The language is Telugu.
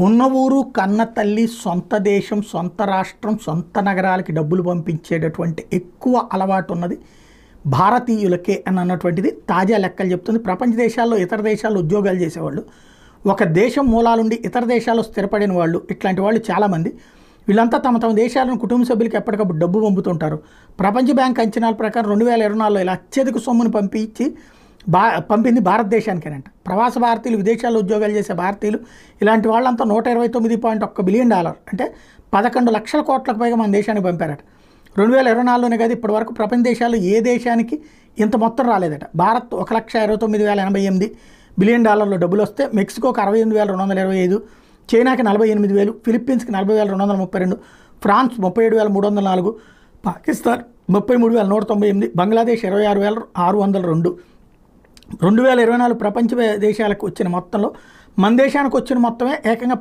ఉన్న ఊరు కన్న తల్లి, సొంత దేశం, సొంత రాష్ట్రం, సొంత నగరాలకి డబ్బులు పంపించేటటువంటి ఎక్కువ అలవాటు ఉన్నది భారతీయులకే అని అన్నటువంటిది తాజా లెక్కలు చెప్తుంది. ప్రపంచ దేశాల్లో, ఇతర దేశాల్లో ఉద్యోగాలు చేసేవాళ్ళు, ఒక దేశం మూలాలుండి ఇతర దేశాల్లో స్థిరపడిన వాళ్ళు, ఇట్లాంటి వాళ్ళు చాలామంది. వీళ్ళంతా తమ తమ దేశాలను కుటుంబ సభ్యులకి ఎప్పటికప్పుడు డబ్బు పంపుతుంటారు. ప్రపంచ బ్యాంక్ అంచనాల ప్రకారం 2024లో ఇలా అత్యధిక సొమ్మును పంపింది భారతదేశానికేనంట. ప్రవాస భారతీయులు, విదేశాల్లో ఉద్యోగాలు చేసే భారతీయులు, ఇలాంటి వాళ్ళంతా $129.1 బిలియన్, అంటే 11 లక్షల కోట్లకు పైగా మన దేశానికి పంపారట. 2024లోనే కాదు, ఇప్పటి వరకు ప్రపంచ దేశాల్లో ఏ దేశానికి ఇంత మొత్తం రాలేదట. భారత్ $1,29,088 బిలియన్ డబ్బులు వస్తే, మెక్సికోకి 68,225, చైనాకి 48,000, ఫిలిప్పీన్స్కి 40,232, ఫ్రాన్స్ 37,304, పాకిస్తాన్ 33,198, బంగ్లాదేశ్ 26,602. 2024 ప్రపంచ దేశాలకు వచ్చిన మొత్తంలో మన దేశానికి వచ్చిన మొత్తమే ఏకంగా